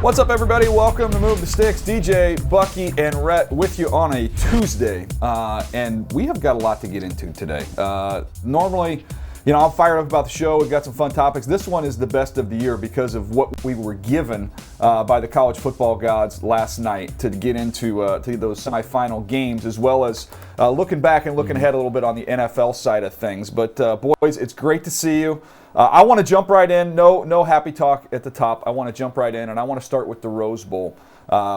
What's up, everybody? Welcome to Move the Sticks. DJ, Bucky, and Rhett with you on a Tuesday. And we have got a lot to get into today. Normally, I'm fired up about the show. We've got some fun topics. This one is the best of the year because of what we were given by the college football gods last night to get into to those semifinal games, as well as looking back and looking ahead a little bit on the NFL side of things. But boys, it's great to see you. I want to jump right in. No happy talk at the top. I want to jump right in, and I want to start with the Rose Bowl,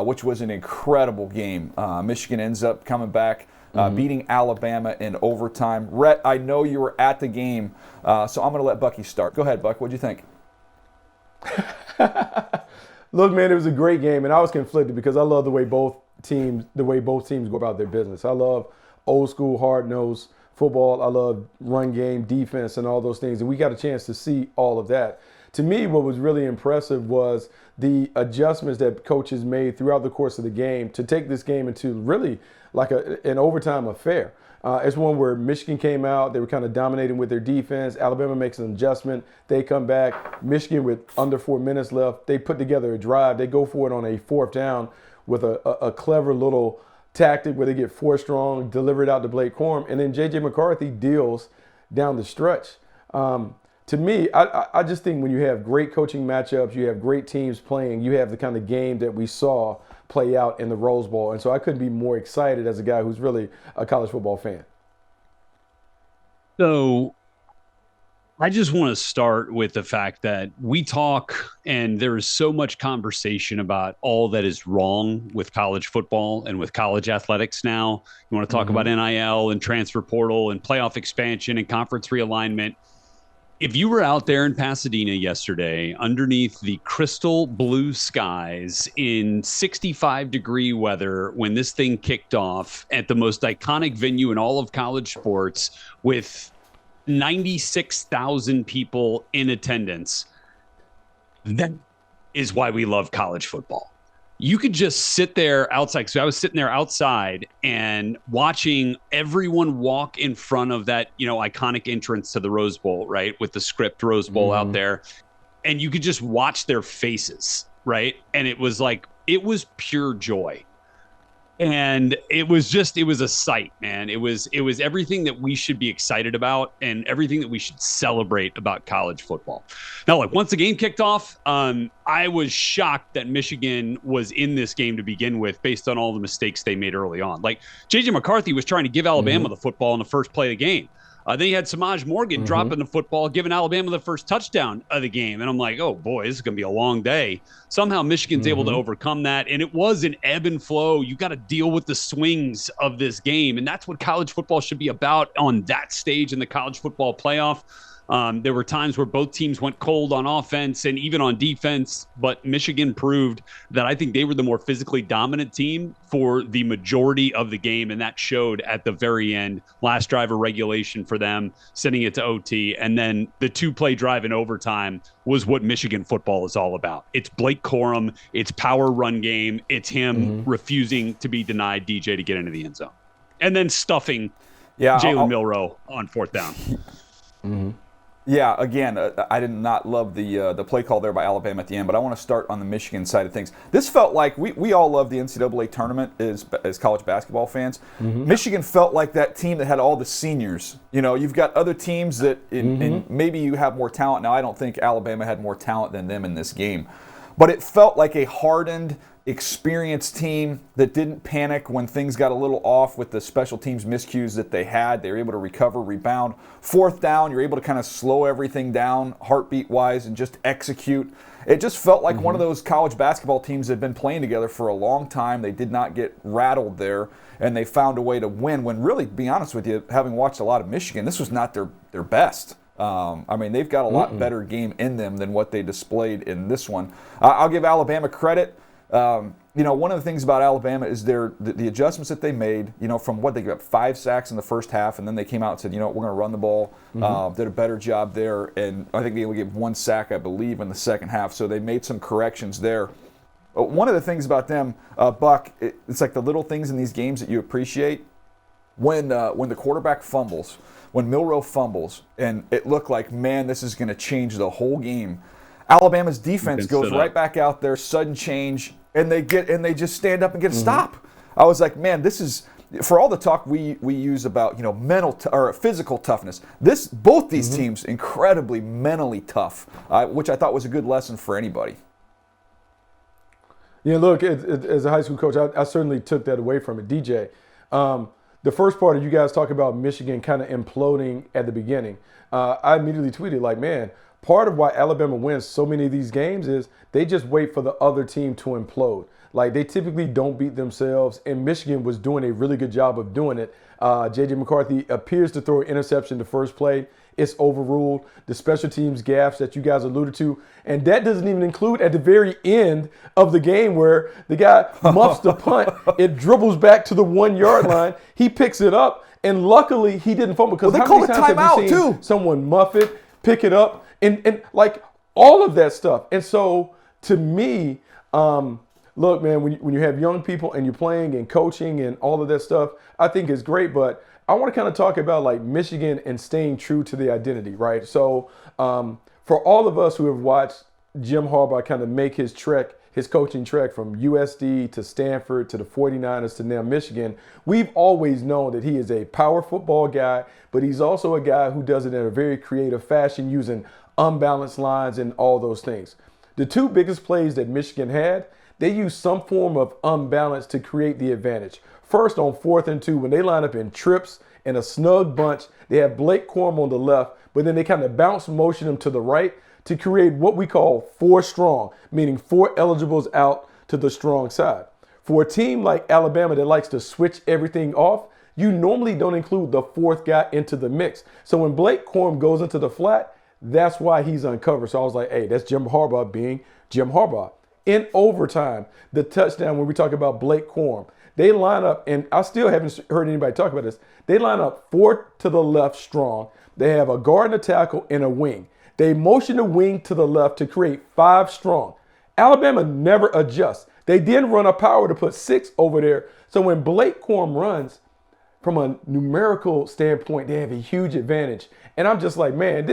which was an incredible game. Michigan ends up coming back, beating Alabama in overtime. Rhett, I know you were at the game, so I'm going to let Bucky start. Go ahead, Buck. What'd you think? Look, man, it was a great game, and I was conflicted because I love the way both teams go about their business. I love old school, hard-nosed football. I love run game, defense, and all those things. And we got a chance to see all of that. To me, what was really impressive was the adjustments that coaches made throughout the course of the game to take this game into really like an overtime affair. It's one where Michigan came out. They were kind of dominating with their defense. Alabama makes an adjustment. They come back. Michigan, with under 4 minutes left, they put together a drive. They go for it on a fourth down with a clever little tactic where they get 4 strong, deliver it out to Blake Corum, and then J.J. McCarthy deals down the stretch. To me, I just think when you have great coaching matchups, you have great teams playing, you have the kind of game that we saw play out in the Rose Bowl. And so I couldn't be more excited as a guy who's really a college football fan. So I just want to start with the fact that we talk and there is so much conversation about all that is wrong with college football and with college athletics now. You want to talk about NIL and transfer portal and playoff expansion and conference realignment. If you were out there in Pasadena yesterday underneath the crystal blue skies in 65-degree weather when this thing kicked off at the most iconic venue in all of college sports with 96,000 people in attendance, that is why we love college football. You could just sit there outside. So I was sitting there outside and watching everyone walk in front of that, iconic entrance to the Rose Bowl, right? With the script Rose Bowl out there. And you could just watch their faces, right? And it was pure joy. And it was a sight, man. It was everything that we should be excited about and everything that we should celebrate about college football. Now, once the game kicked off, I was shocked that Michigan was in this game to begin with based on all the mistakes they made early on. J.J. McCarthy was trying to give Alabama the football in the first play of the game. Then you had Samaj Morgan dropping the football, giving Alabama the first touchdown of the game. And I'm like, oh, boy, this is going to be a long day. Somehow Michigan's able to overcome that. And it was an ebb and flow. You got to deal with the swings of this game. And that's what college football should be about on that stage in the college football playoff. There were times where both teams went cold on offense and even on defense, but Michigan proved that I think they were the more physically dominant team for the majority of the game, and that showed at the very end. Last drive of regulation for them, sending it to OT, and then the 2-play drive in overtime was what Michigan football is all about. It's Blake Corum, it's power run game, it's him refusing to be denied DJ to get into the end zone, and then stuffing Jalen Milroe on fourth down. Yeah, again, I did not love the play call there by Alabama at the end, but I want to start on the Michigan side of things. This felt like we all love the NCAA tournament as college basketball fans. Michigan felt like that team that had all the seniors. You've got other teams that and maybe you have more talent. Now, I don't think Alabama had more talent than them in this game, but it felt like a hardened, experienced team that didn't panic when things got a little off with the special teams miscues that they had. They were able to recover, rebound. Fourth down, you're able to kind of slow everything down heartbeat-wise and just execute. It just felt like one of those college basketball teams that had been playing together for a long time. They did not get rattled there, and they found a way to win when really, to be honest with you, having watched a lot of Michigan, this was not their best. They've got a lot better game in them than what they displayed in this one. I'll give Alabama credit. One of the things about Alabama is the adjustments that they made, from what they got 5 sacks in the first half, and then they came out and said, we're going to run the ball, did a better job there, and I think they only gave 1 sack, I believe, in the second half, so they made some corrections there. One of the things about them, Buck, it's like the little things in these games that you appreciate. When the quarterback fumbles, when Milroe fumbles, and it looked like, man, this is going to change the whole game, Alabama's defense goes stood right up. back out there, sudden change, and they just stand up and get a stop. I was like, man, this is, for all the talk we use about mental or physical toughness. Both these teams incredibly mentally tough, which I thought was a good lesson for anybody. Yeah, look, as a high school coach, I certainly took that away from it. DJ, the first part of you guys talk about Michigan kind of imploding at the beginning. I immediately tweeted like, man, part of why Alabama wins so many of these games is they just wait for the other team to implode. Like, they typically don't beat themselves, and Michigan was doing a really good job of doing it. J.J. McCarthy appears to throw an interception the first play. It's overruled. The special teams gaffes that you guys alluded to, and that doesn't even include at the very end of the game where the guy muffs the punt. It dribbles back to the 1 yard line. He picks it up, and luckily he didn't fumble, because Well, they how many called a times have we timeout, seen too. someone muff it, pick it up, and like all of that stuff. And so to me, look, man, when you have young people and you're playing and coaching and all of that stuff, I think it's great. But I want to kind of talk about like Michigan and staying true to the identity, right? So for all of us who have watched Jim Harbaugh kind of make his coaching trek from USD to Stanford to the 49ers to now Michigan, we've always known that he is a power football guy, but he's also a guy who does it in a very creative fashion using unbalanced lines and all those things. The two biggest plays that Michigan had, they used some form of unbalance to create the advantage. First, on 4th and 2, when they line up in trips in a snug bunch, they have Blake Corum on the left, but then they kind of bounce motion him to the right to create what we call 4 strong, meaning 4 eligibles out to the strong side. For a team like Alabama that likes to switch everything off, you normally don't include the 4th guy into the mix. So when Blake Corum goes into the flat, that's why he's uncovered. So I was like, hey, that's Jim Harbaugh being Jim Harbaugh. In overtime, the touchdown, when we talk about Blake Corum, they line up, and I still haven't heard anybody talk about this. They line up 4 to the left strong. They have a guard and a tackle and a wing. They motion the wing to the left to create 5 strong. Alabama never adjusts. They then run a power to put 6 over there. So when Blake Corum runs, from a numerical standpoint, they have a huge advantage. And I'm just like, man,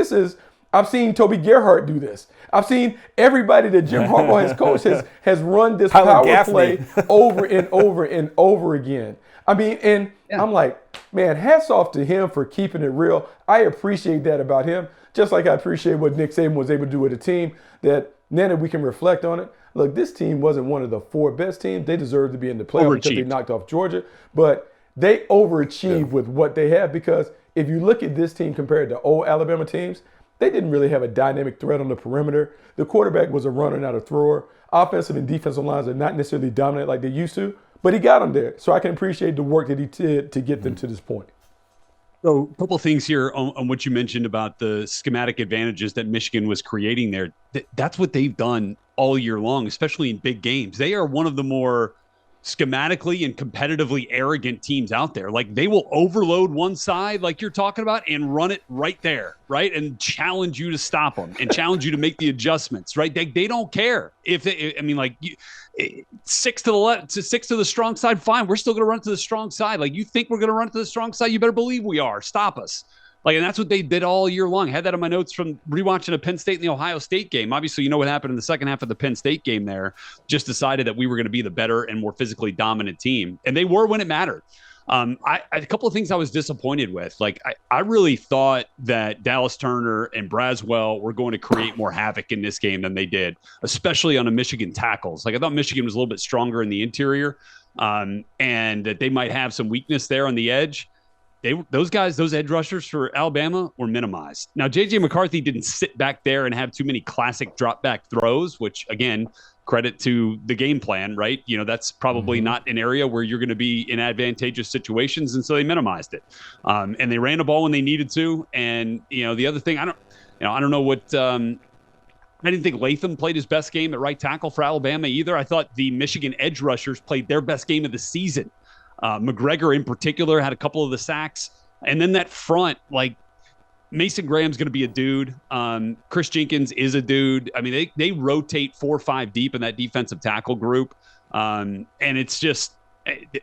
I've seen Toby Gerhart do this. I've seen everybody that Jim Harbaugh has coached has run this power play over and over and over again. I mean, and I'm like, man, hats off to him for keeping it real. I appreciate that about him, just like I appreciate what Nick Saban was able to do with a team that now that we can reflect on it. Look, this team wasn't one of the 4 best teams. They deserved to be in the playoff because they knocked off Georgia. But they overachieved with what they have, because if you look at this team compared to old Alabama teams, they didn't really have a dynamic threat on the perimeter. The quarterback was a runner, not a thrower. Offensive and defensive lines are not necessarily dominant like they used to, but he got them there. So I can appreciate the work that he did to get them to this point. So a couple of things here on what you mentioned about the schematic advantages that Michigan was creating there. That's what they've done all year long, especially in big games. They are one of the more schematically and competitively arrogant teams out there. Like, they will overload one side like you're talking about and run it right there, right? And challenge you to stop them and challenge you to make the adjustments, right? They don't care. Like 6 to the left, 6 to the strong side, fine. We're still going to run to the strong side. Like, you think we're going to run to the strong side? You better believe we are. Stop us. Like, and that's what they did all year long. I had that in my notes from rewatching a Penn State and the Ohio State game. Obviously, you know what happened in the second half of the Penn State game there. Just decided that we were going to be the better and more physically dominant team. And they were when it mattered. A couple of things I was disappointed with. Like, I really thought that Dallas Turner and Braswell were going to create more havoc in this game than they did, especially on the Michigan tackles. Like, I thought Michigan was a little bit stronger in the interior, and that they might have some weakness there on the edge. Those edge rushers for Alabama were minimized. Now, J.J. McCarthy didn't sit back there and have too many classic drop back throws, which, again, credit to the game plan, right? You know, that's probably not an area where you're going to be in advantageous situations, and so they minimized it. And they ran the ball when they needed to. And, the other thing, I don't know what I didn't think Latham played his best game at right tackle for Alabama either. I thought the Michigan edge rushers played their best game of the season. McGregor in particular had a couple of the sacks. And then that front, like, Mason Graham's going to be a dude. Chris Jenkins is a dude. I mean, they rotate 4 or 5 deep in that defensive tackle group. And it's just,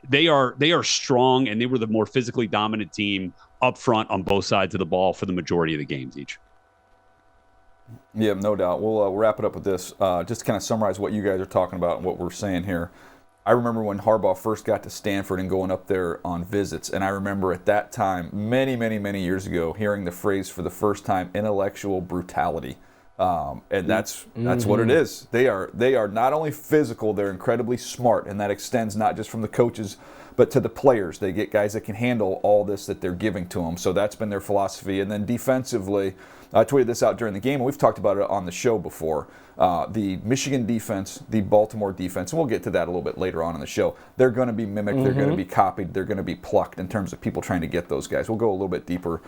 they are strong, and they were the more physically dominant team up front on both sides of the ball for the majority of the games each. Yeah, no doubt. We'll wrap it up with this. Just to kind of summarize what you guys are talking about and what we're saying here. I remember when Harbaugh first got to Stanford and going up there on visits, and I remember at that time, many, many, many years ago, hearing the phrase for the first time, intellectual brutality. And that's what it is. They are not only physical, they're incredibly smart, and that extends not just from the coaches, but to the players. They get guys that can handle all this that they're giving to them. So that's been their philosophy. And then defensively, I tweeted this out during the game, and we've talked about it on the show before. The Michigan defense, the Baltimore defense, and we'll get to that a little bit later on in the show. They're going to be mimicked, they're going to be copied, they're going to be plucked in terms of people trying to get those guys. We'll go a little bit deeper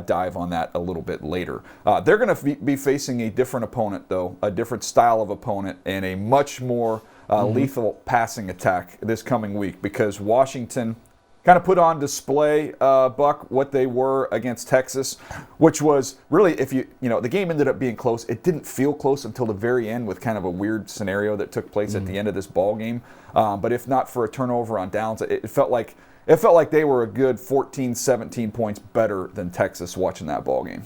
dive on that a little bit later. They're going to be facing a different opponent, though, a different style of opponent, and a much more lethal passing attack this coming week, because Washington kind of put on display, Buck, what they were against Texas, which was really, if the game ended up being close. It didn't feel close until the very end with kind of a weird scenario that took place at the end of this ball game. But if not for a turnover on downs, it felt like they were a good 14, 17 points better than Texas watching that ball game.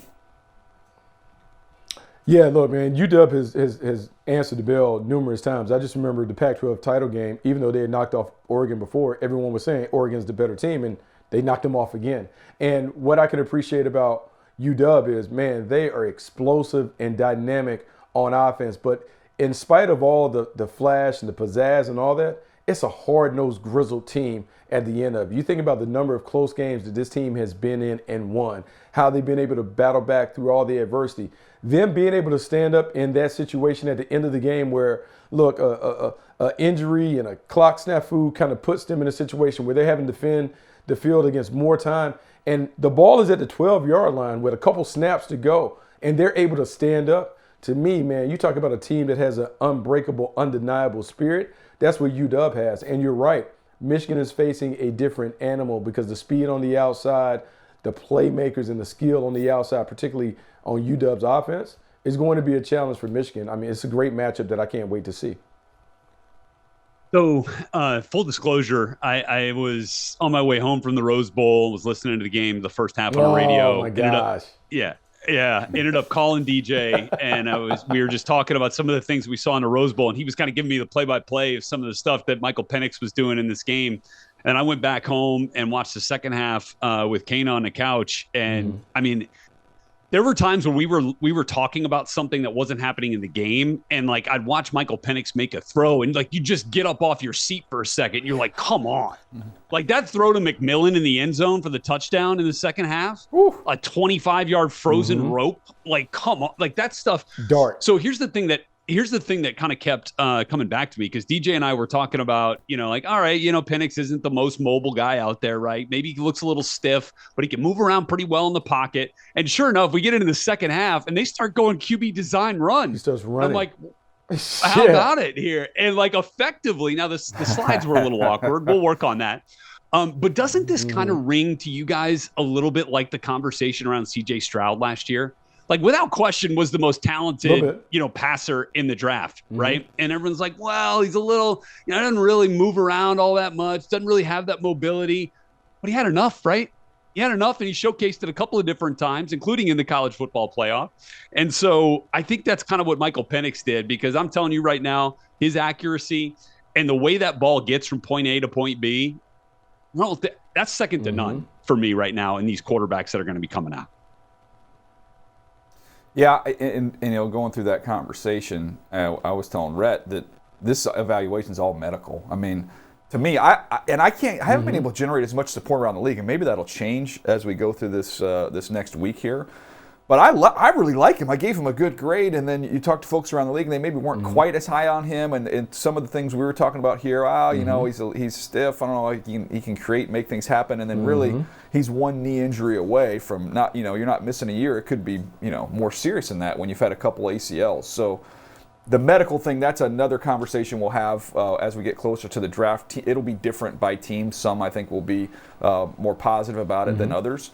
Yeah, look, man, UDub has answered the bell numerous times. I just remember the Pac-12 title game, even though they had knocked off Oregon before, everyone was saying Oregon's the better team, and they knocked them off again. And what I can appreciate about UDub is, man, they are explosive and dynamic on offense. But in spite of all the flash and the pizzazz and all that, it's a hard-nosed, grizzled team at the end of it. You think about the number of close games that this team has been in and won, how they've been able to battle back through all the adversity. Them being able to stand up in that situation at the end of the game where, look, a injury and a clock snafu kind of puts them in a situation where they're having to defend the field against more time. And the ball is at the 12-yard line with a couple snaps to go, and they're able to stand up. To me, man, you talk about a team that has an unbreakable, undeniable spirit. That's what UW has. And you're right. Michigan is facing a different animal because the speed on the outside, the playmakers and the skill on the outside, particularly on UW's offense, is going to be a challenge for Michigan. I mean, it's a great matchup that I can't wait to see. So, full disclosure, I was on my way home from the Rose Bowl, was listening to the game, the first half on the radio. Oh, my gosh. Ended up calling DJ, and we were just talking about some of the things we saw in the Rose Bowl, and he was kind of giving me the play-by-play of some of the stuff that Michael Penix was doing in this game. And I went back home and watched the second half with Kane on the couch, and I mean, there were times when we were talking about something that wasn't happening in the game, and like I'd watch Michael Penix make a throw, and like you just get up off your seat for a second. You're like, come on, like that throw to McMillan in the end zone for the touchdown in the second half, a 25-yard frozen rope. Like, come on, like that stuff. Dark. So here's the thing that kind of kept coming back to me, because DJ and I were talking about, like, all right, Penix isn't the most mobile guy out there, right? Maybe he looks a little stiff, but he can move around pretty well in the pocket. And sure enough, we get into the second half and they start going QB design run. He starts running. I'm like, how about it here? And like effectively, now the slides were a little awkward. We'll work on that. But doesn't this kind of ring to you guys a little bit like the conversation around CJ Stroud last year? Like, without question, was the most talented, passer in the draft, right? And everyone's like, well, he's a little, doesn't really move around all that much, doesn't really have that mobility. But he had enough, right? He had enough, and he showcased it a couple of different times, including in the college football playoff. And so I think that's kind of what Michael Penix did, because I'm telling you right now, his accuracy and the way that ball gets from point A to point B, well, that's second to none for me right now in these quarterbacks that are going to be coming out. Yeah, and going through that conversation, I was telling Rhett that this evaluation is all medical. I mean, to me, I haven't been able to generate as much support around the league, and maybe that'll change as we go through this next week here. But I really like him. I gave him a good grade, and then you talk to folks around the league, and they maybe weren't quite as high on him. And some of the things we were talking about here, he's stiff. I don't know, he can create, make things happen. And then really, he's one knee injury away from not, you're not missing a year. It could be, more serious than that when you've had a couple ACLs. So the medical thing, that's another conversation we'll have as we get closer to the draft. It'll be different by team. Some, I think, will be more positive about it than others.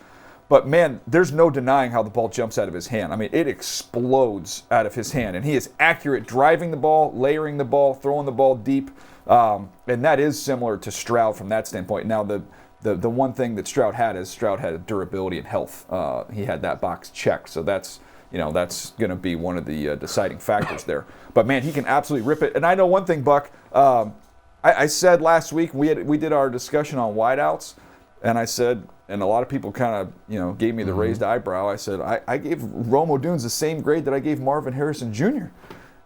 But, man, there's no denying how the ball jumps out of his hand. I mean, it explodes out of his hand. And he is accurate driving the ball, layering the ball, throwing the ball deep. And that is similar to Stroud from that standpoint. Now, the one thing that Stroud had is Stroud had durability and health. He had that box checked. So that's, that's going to be one of the deciding factors there. But man, he can absolutely rip it. And I know one thing, Buck. I said last week we did our discussion on wideouts, and I said, and a lot of people kind of gave me the raised eyebrow. I said I gave Rome Odunze the same grade that I gave Marvin Harrison Jr.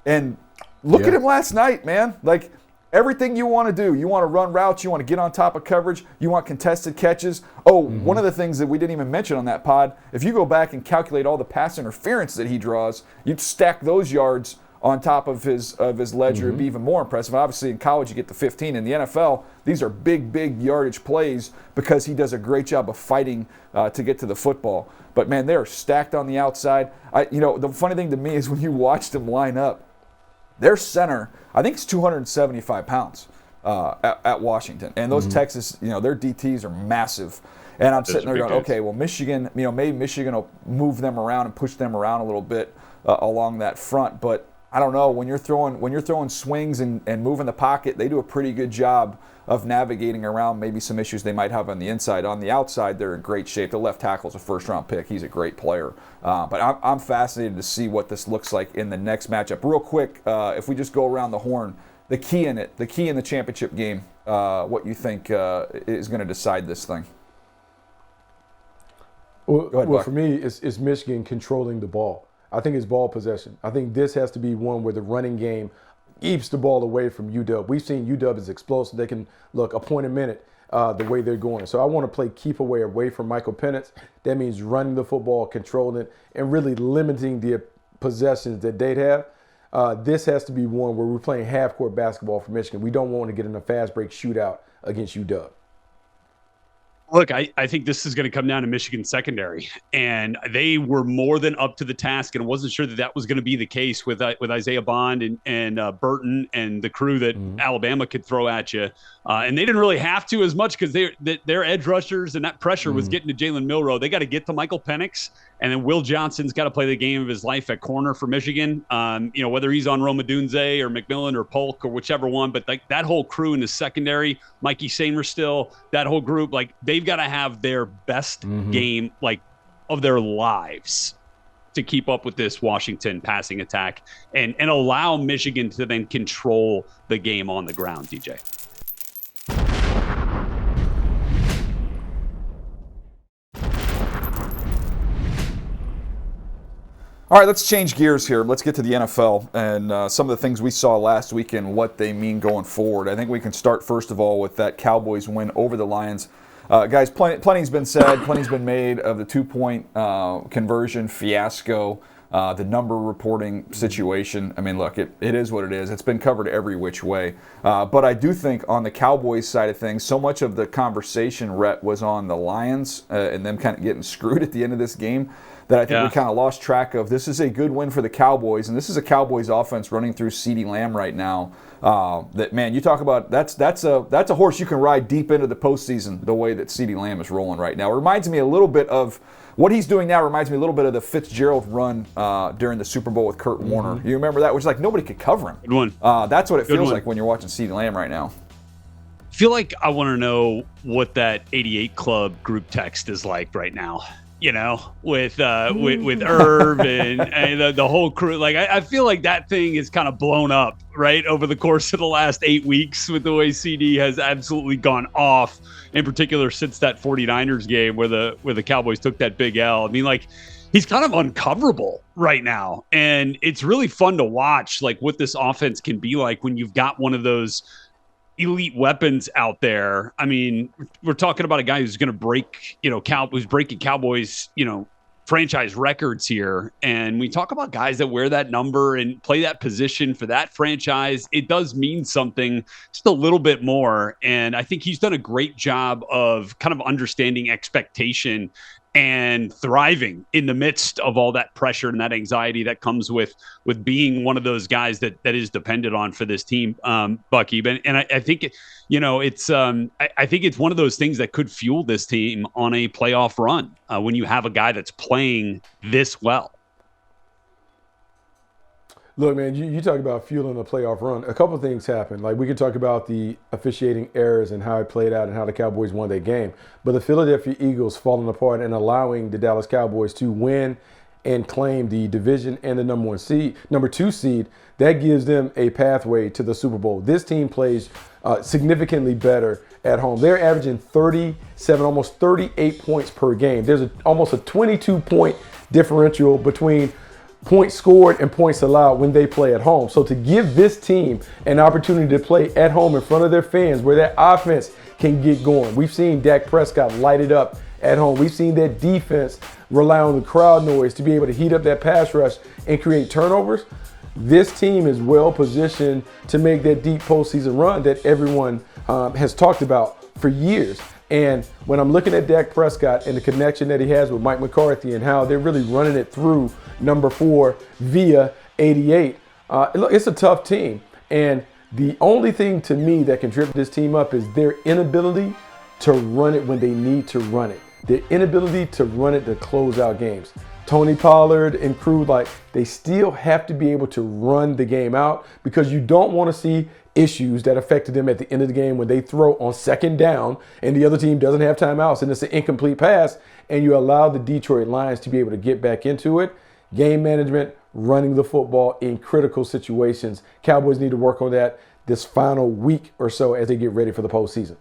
And look at him last night, man. Like everything you want to do, you want to run routes, you want to get on top of coverage, you want contested catches. One of the things that we didn't even mention on that pod, if you go back and calculate all the pass interference that he draws, you'd stack those yards on top of his ledger and be even more impressive. Obviously, in college, you get the 15. In the NFL, these are big yardage plays because he does a great job of fighting to get to the football. But, man, they're stacked on the outside. The funny thing to me is when you watch them line up, their center, I think it's 275 pounds at Washington. And those Texas, their DTs are massive. And I'm sitting there going, okay, well, Michigan, maybe Michigan will move them around and push them around a little bit along that front. But I don't know, when you're throwing swings and moving the pocket, they do a pretty good job of navigating around maybe some issues they might have on the inside. On the outside, they're in great shape. The left tackle's a first-round pick. He's a great player. But I'm fascinated to see what this looks like in the next matchup. Real quick, if we just go around the horn, the key in the championship game, what you think is going to decide this thing? Well, for me, it's Michigan controlling the ball. I think it's ball possession. I think this has to be one where the running game keeps the ball away from UDub. We've seen UDub is explosive. They can look a point a minute the way they're going. So I want to play keep away from Michael Penix. That means running the football, controlling it, and really limiting the possessions that they'd have. This has to be one where we're playing half-court basketball for Michigan. We don't want to get in a fast break shootout against UDub. Look, I think this is going to come down to Michigan's secondary, and they were more than up to the task, and I wasn't sure that was going to be the case with Isaiah Bond and Burton and the crew that Alabama could throw at you. And they didn't really have to as much because their edge rushers and that pressure was getting to Jalen Milroe. They got to get to Michael Penix, and then Will Johnson's got to play the game of his life at corner for Michigan. Whether he's on Rome Odunze or McMillan or Polk or whichever one, but that whole crew in the secondary, Mikey Samer still, that whole group, they've got to have their best game of their lives to keep up with this Washington passing attack and allow Michigan to then control the game on the ground, DJ. All right, let's change gears here. Let's get to the NFL and some of the things we saw last week and what they mean going forward. I think we can start, first of all, with that Cowboys win over the Lions. Guys, plenty's been said, plenty's been made of the two-point conversion fiasco, the number reporting situation. I mean, look, it is what it is. It's been covered every which way. But I do think on the Cowboys side of things, so much of the conversation, Rhett, was on the Lions and them kind of getting screwed at the end of this game that I think we kind of lost track of. This is a good win for the Cowboys, and this is a Cowboys offense running through CeeDee Lamb right now. That, man, you talk about that's a horse you can ride deep into the postseason the way that CeeDee Lamb is rolling right now. It reminds me a little bit of what he's doing now. Reminds me a little bit of the Fitzgerald run during the Super Bowl with Kurt Warner. You remember that? It was like nobody could cover him. Good one. That's what it feels like when you're watching CeeDee Lamb right now. I feel like I want to know what that 88 Club group text is like right now. With Irv and the whole crew. I feel like that thing is kind of blown up, right, over the course of the last 8 weeks with the way CD has absolutely gone off, in particular since that 49ers game where the Cowboys took that big L. I mean, he's kind of uncoverable right now. And it's really fun to watch, what this offense can be like when you've got one of those elite weapons out there. I mean, we're talking about a guy who's going to break, who's breaking Cowboys, franchise records here. And we talk about guys that wear that number and play that position for that franchise. It does mean something just a little bit more. And I think he's done a great job of kind of understanding expectation and thriving in the midst of all that pressure and that anxiety that comes with being one of those guys that is dependent on for this team, Bucky. And I think, it's I think it's one of those things that could fuel this team on a playoff run when you have a guy that's playing this well. Look, man, you talk about fueling a playoff run. A couple of things happened. We could talk about the officiating errors and how it played out and how the Cowboys won their game. But the Philadelphia Eagles falling apart and allowing the Dallas Cowboys to win and claim the division and the number 2 seed, that gives them a pathway to the Super Bowl. This team plays significantly better at home. They're averaging 37, almost 38 points per game. There's almost a 22-point differential between points scored and points allowed when they play at home. So to give this team an opportunity to play at home in front of their fans where that offense can get going. We've seen Dak Prescott light it up at home. We've seen that defense rely on the crowd noise to be able to heat up that pass rush and create turnovers. This team is well positioned to make that deep postseason run that everyone has talked about for years. And when I'm looking at Dak Prescott and the connection that he has with Mike McCarthy and how they're really running it through number 4 via 88, look, it's a tough team. And the only thing to me that can trip this team up is their inability to run it when they need to run it. Their inability to run it to close out games. Tony Pollard and crew, they still have to be able to run the game out because you don't want to see issues that affected them at the end of the game when they throw on second down and the other team doesn't have timeouts and it's an incomplete pass and you allow the Detroit Lions to be able to get back into it. Game management, running the football in critical situations. Cowboys need to work on that this final week or so as they get ready for the postseason.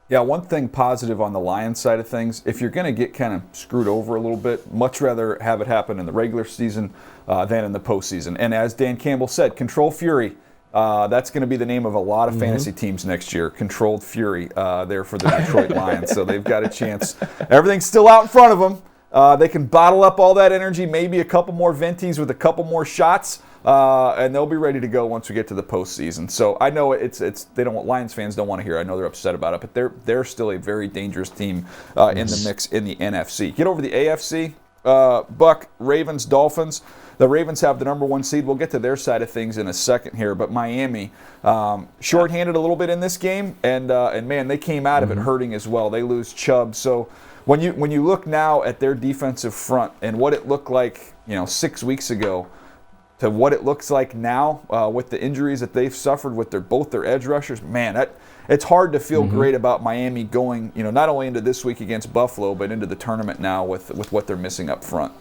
Yeah, one thing positive on the Lions side of things, if you're going to get kind of screwed over a little bit, much rather have it happen in the regular season than in the postseason. And as Dan Campbell said, Control Fury, that's going to be the name of a lot of fantasy teams next year. Controlled Fury there for the Detroit Lions. So they've got a chance. Everything's still out in front of them. They can bottle up all that energy, maybe a couple more venties with a couple more shots. And they'll be ready to go once we get to the postseason. So I know Lions fans don't want to hear it. I know they're upset about it, but they're still a very dangerous team in the mix in the NFC. Get over the AFC, Buck, Ravens, Dolphins. The Ravens have the number 1 seed. We'll get to their side of things in a second here, but Miami shorthanded a little bit in this game, and man, they came out of it hurting as well. They lose Chubb. So when you look now at their defensive front and what it looked like, 6 weeks ago, to what it looks like now with the injuries that they've suffered with both their edge rushers, man, it's hard to feel great about Miami going, not only into this week against Buffalo, but into the tournament now with what they're missing up front.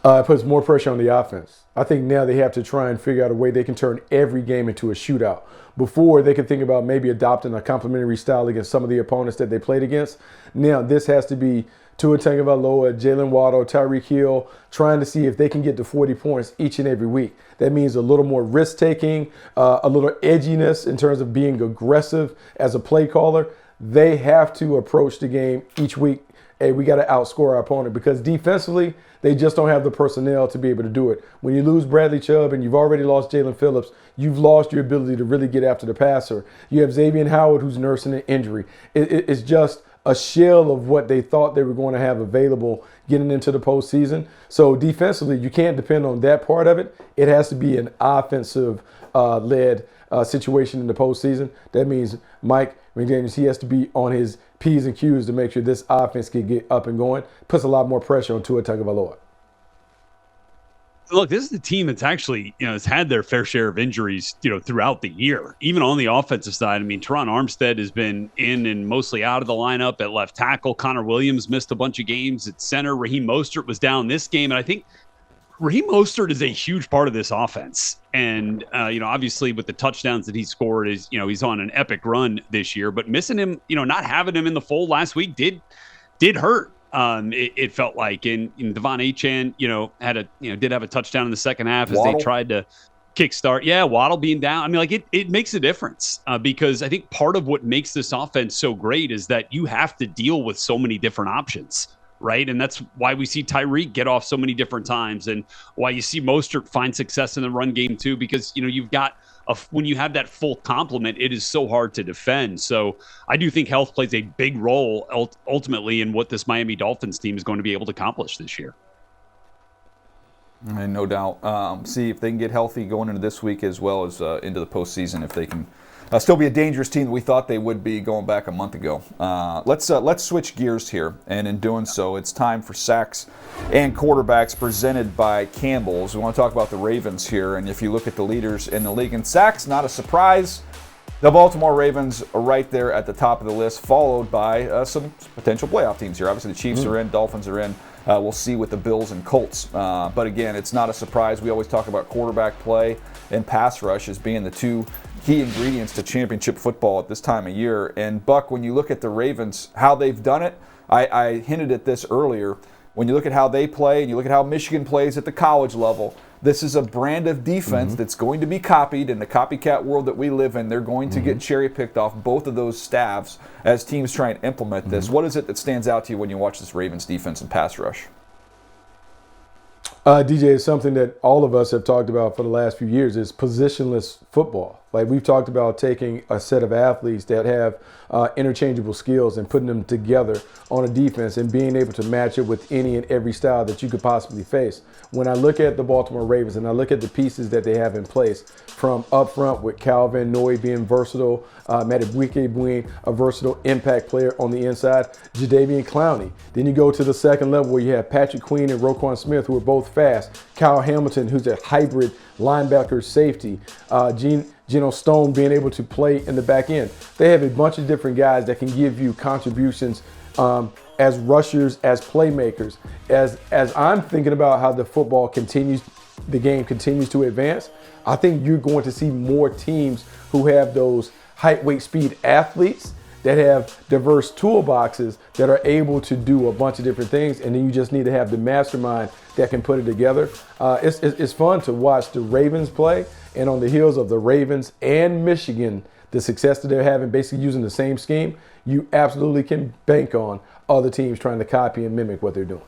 It puts more pressure on the offense. I think now they have to try and figure out a way they can turn every game into a shootout. Before, they could think about maybe adopting a complementary style against some of the opponents that they played against. Now, this has to be Tua Tagovailoa, Jalen Waddle, Tyreek Hill, trying to see if they can get to 40 points each and every week. That means a little more risk-taking, a little edginess in terms of being aggressive as a play caller. They have to approach the game each week. Hey, we got to outscore our opponent because defensively, they just don't have the personnel to be able to do it. When you lose Bradley Chubb and you've already lost Jalen Phillips, you've lost your ability to really get after the passer. You have Xavier Howard who's nursing an injury. It's just a shell of what they thought they were going to have available getting into the postseason. So defensively, you can't depend on that part of it. It has to be an offensive-led situation in the postseason. That means Mike McDaniels, he has to be on his P's and Q's to make sure this offense can get up and going. Puts a lot more pressure on Tua Tagovailoa. Look, this is the team that's actually, has had their fair share of injuries, throughout the year. Even on the offensive side, Teron Armstead has been in and mostly out of the lineup at left tackle. Connor Williams missed a bunch of games at center. Raheem Mostert was down this game. And I think Raheem Mostert is a huge part of this offense. And, obviously with the touchdowns that he scored is, he's on an epic run this year. But missing him, not having him in the fold last week did hurt. It felt like in Devon Achane, did have a touchdown in the second half as Waddle. They tried to kickstart. Yeah, Waddle being down. It makes a difference because I think part of what makes this offense so great is that you have to deal with so many different options, right? And that's why we see Tyreek get off so many different times and why you see Mostert find success in the run game too, because, you've got when you have that full complement, it is so hard to defend. So I do think health plays a big role ultimately in what this Miami Dolphins team is going to be able to accomplish this year. And no doubt. See if they can get healthy going into this week as well as into the postseason. If they can still be a dangerous team that we thought they would be going back a month ago. Let's switch gears here, and in doing so, it's time for sacks and quarterbacks presented by Campbell's. We want to talk about the Ravens here, and if you look at the leaders in the league in sacks, not a surprise. The Baltimore Ravens are right there at the top of the list, followed by some potential playoff teams here. Obviously, the Chiefs are in, Dolphins are in. We'll see with the Bills and Colts. But again, it's not a surprise. We always talk about quarterback play and pass rush as being the two key ingredients to championship football at this time of year. And Buck, when you look at the Ravens, how they've done it, I hinted at this earlier. When you look at how they play and you look at how Michigan plays at the college level, this is a brand of defense that's going to be copied in the copycat world that we live in. They're going to get cherry-picked off both of those staffs as teams try and implement this. What is it that stands out to you when you watch this Ravens defense and pass rush? DJ, is something that all of us have talked about for the last few years is positionless football. Like we've talked about taking a set of athletes that have interchangeable skills and putting them together on a defense and being able to match it with any and every style that you could possibly face. When I look at the Baltimore Ravens and I look at the pieces that they have in place, from up front with Calvin Noy being versatile, Madubuike being a versatile impact player on the inside, Jadeveon Clowney. Then you go to the second level where you have Patrick Queen and Roquan Smith, who are both fast. Kyle Hamilton, who's a hybrid linebacker safety. Geno Stone being able to play in the back end. They have a bunch of different guys that can give you contributions as rushers, as playmakers. As I'm thinking about how the game continues to advance, I think you're going to see more teams who have those height, weight, speed athletes that have diverse toolboxes that are able to do a bunch of different things, and then you just need to have the mastermind that can put it together. It's fun to watch the Ravens play, and on the heels of the Ravens and Michigan, the success that they're having basically using the same scheme, you absolutely can bank on other teams trying to copy and mimic what they're doing.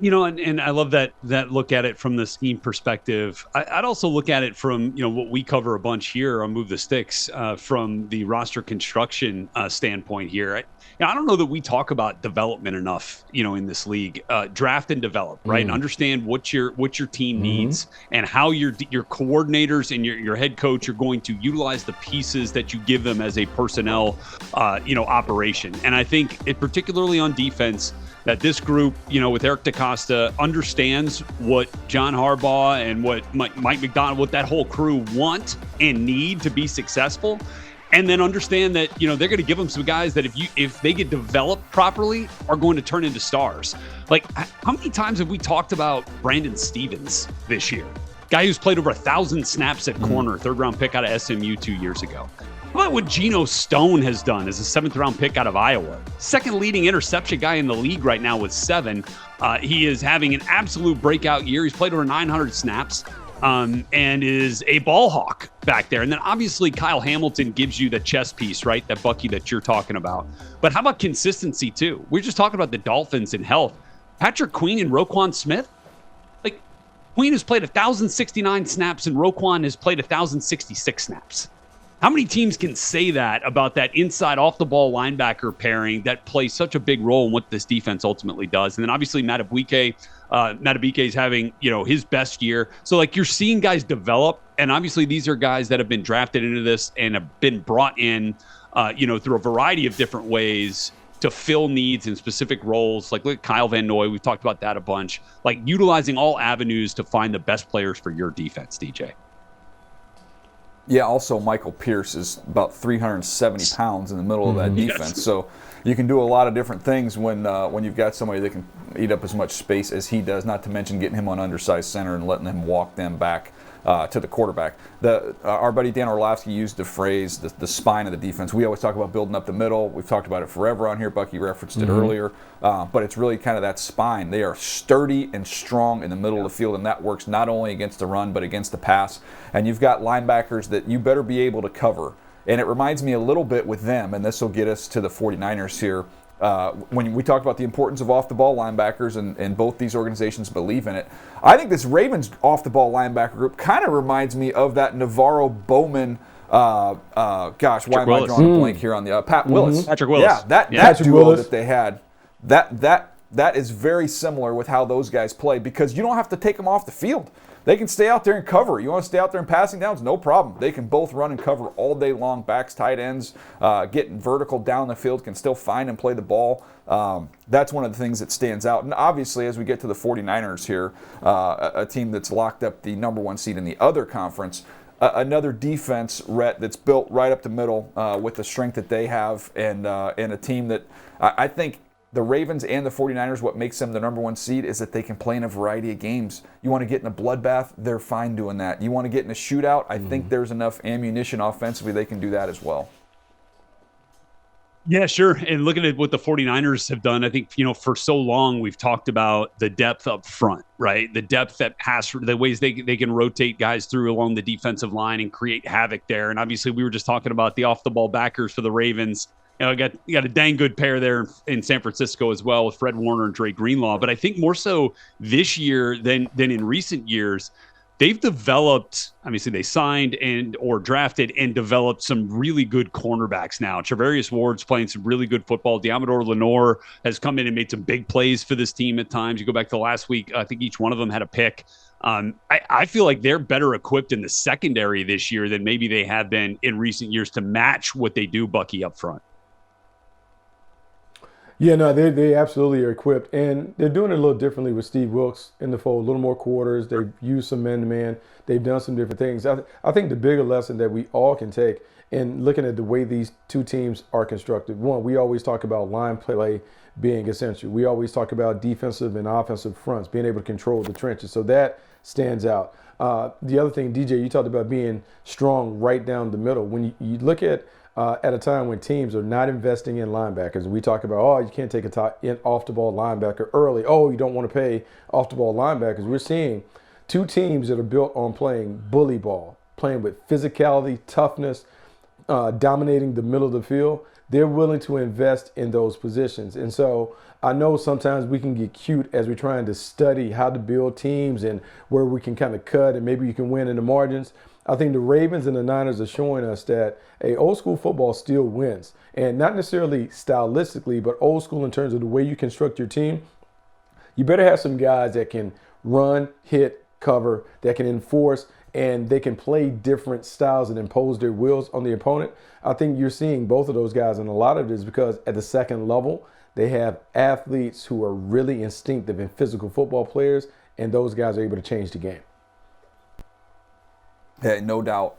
You know, and I love that look at it from the scheme perspective. I'd also look at it from, what we cover a bunch here on Move the Sticks from the roster construction standpoint here. I don't know that we talk about development enough, in this league. Draft and develop, right? And understand what your team needs and how your coordinators and your head coach are going to utilize the pieces that you give them as a personnel, operation. And I think particularly on defense, that this group, with Eric DaCosta, understands what John Harbaugh and what Mike McDonald, what that whole crew want and need to be successful. And then understand that, they're going to give them some guys that if they get developed properly are going to turn into stars. Like, how many times have we talked about Brandon Stevens this year? Guy who's played over 1,000 snaps at corner, third-round pick out of SMU 2 years ago. How about what Geno Stone has done as a seventh-round pick out of Iowa? Second leading interception guy in the league right now with 7. He is having an absolute breakout year. He's played over 900 snaps and is a ball hawk back there. And then obviously Kyle Hamilton gives you the chess piece, right? That Bucky that you're talking about. But how about consistency too? We're just talking about the Dolphins and health. Patrick Queen and Roquan Smith? Like, Queen has played 1,069 snaps and Roquan has played 1,066 snaps. How many teams can say that about that inside off-the-ball linebacker pairing that plays such a big role in what this defense ultimately does? And then obviously Madubuike is having, his best year. So, like, you're seeing guys develop, and obviously these are guys that have been drafted into this and have been brought in, through a variety of different ways to fill needs in specific roles. Like, look at Kyle Van Noy. We've talked about that a bunch. Like, utilizing all avenues to find the best players for your defense, DJ. Yeah, also Michael Pierce is about 370 pounds in the middle of that defense. Yes. So you can do a lot of different things when you've got somebody that can eat up as much space as he does, not to mention getting him on undersized center and letting him walk them back to the quarterback. Our buddy Dan Orlovsky used the phrase, the spine of the defense. We always talk about building up the middle. We've talked about it forever on here. Bucky referenced it earlier. But it's really kind of that spine. They are sturdy and strong in the middle of the field, and that works not only against the run but against the pass. And you've got linebackers that you better be able to cover. And it reminds me a little bit with them, and this will get us to the 49ers here. When we talk about the importance of off-the-ball linebackers, and both these organizations believe in it, I think this Ravens off-the-ball linebacker group kind of reminds me of that Navarro Bowman. Why am I drawing a blank here on the Pat Willis? Patrick Willis. Yeah, that duo that they had. That is very similar with how those guys play, because you don't have to take them off the field. They can stay out there and cover. You want to stay out there and passing downs? No problem. They can both run and cover all day long. Backs, tight ends, getting vertical down the field, can still find and play the ball. That's one of the things that stands out. And obviously, as we get to the 49ers here, a team that's locked up the number 1 seed in the other conference, another defense, Rhett, that's built right up the middle with the strength that they have, and a team that I think the Ravens and the 49ers, what makes them the number one seed is that they can play in a variety of games. You want to get in a bloodbath, they're fine doing that. You want to get in a shootout, I think there's enough ammunition offensively they can do that as well. Yeah, sure. And looking at what the 49ers have done, I think, for so long we've talked about the depth up front, right? The depth that the ways they can rotate guys through along the defensive line and create havoc there. And obviously we were just talking about the off the ball backers for the Ravens. You got a dang good pair there in San Francisco as well with Fred Warner and Dre Greenlaw. But I think more so this year than in recent years, they've developed, obviously they signed or drafted and developed some really good cornerbacks now. Travarius Ward's playing some really good football. Diamador Lenore has come in and made some big plays for this team at times. You go back to last week, I think each one of them had a pick. I feel like they're better equipped in the secondary this year than maybe they have been in recent years to match what they do, Bucky, up front. Yeah, no, they absolutely are equipped, and they're doing it a little differently with Steve Wilks in the fold. A little more quarters. They've used some man-to-man. They've done some different things. I think the bigger lesson that we all can take in looking at the way these two teams are constructed. One, we always talk about line play being essential. We always talk about defensive and offensive fronts, being able to control the trenches. So that stands out. The other thing, DJ, you talked about being strong right down the middle. When you look at a time when teams are not investing in linebackers. We talk about, you can't take an off-the-ball linebacker early. You don't want to pay off-the-ball linebackers. We're seeing two teams that are built on playing bully ball, playing with physicality, toughness, dominating the middle of the field. They're willing to invest in those positions. And so I know sometimes we can get cute as we're trying to study how to build teams and where we can kind of cut and maybe you can win in the margins. I think the Ravens and the Niners are showing us that old school football still wins. And not necessarily stylistically, but old school in terms of the way you construct your team. You better have some guys that can run, hit, cover, that can enforce, and they can play different styles and impose their wills on the opponent. I think you're seeing both of those guys, and a lot of it is because at the second level, they have athletes who are really instinctive and physical football players, and those guys are able to change the game. Yeah, no doubt.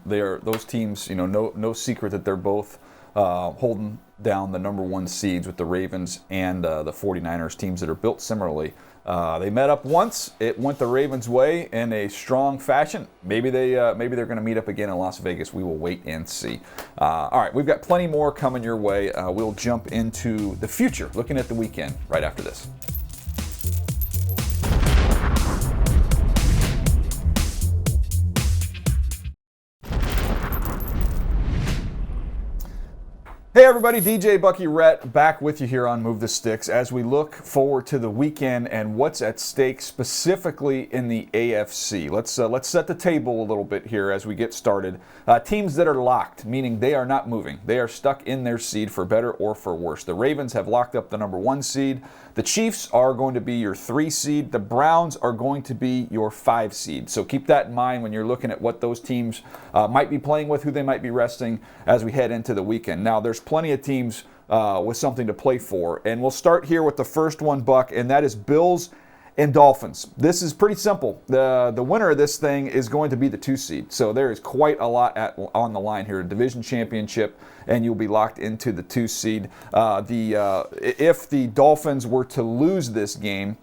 Those teams, no secret that they're both holding down the number one seeds with the Ravens and the 49ers, teams that are built similarly. They met up once. It went the Ravens' way in a strong fashion. Maybe they're going to meet up again in Las Vegas. We will wait and see. All right, we've got plenty more coming your way. We'll jump into the future, looking at the weekend right after this. Hey everybody, DJ Bucky Rhett back with you here on Move the Sticks as we look forward to the weekend and what's at stake specifically in the AFC. Let's set the table a little bit here as we get started. Teams that are locked, meaning they are not moving. They are stuck in their seed for better or for worse. The Ravens have locked up the number one seed. The Chiefs are going to be your 3 seed. The Browns are going to be your 5 seed. So keep that in mind when you're looking at what those teams might be playing with, who they might be resting as we head into the weekend. Now, there's plenty of teams with something to play for. And we'll start here with the first one, Buck, and that is Bills and Dolphins. This is pretty simple. The winner of this thing is going to be the 2 seed. So there is quite a lot on the line here. A division championship, and you'll be locked into the 2 seed. If the Dolphins were to lose this game,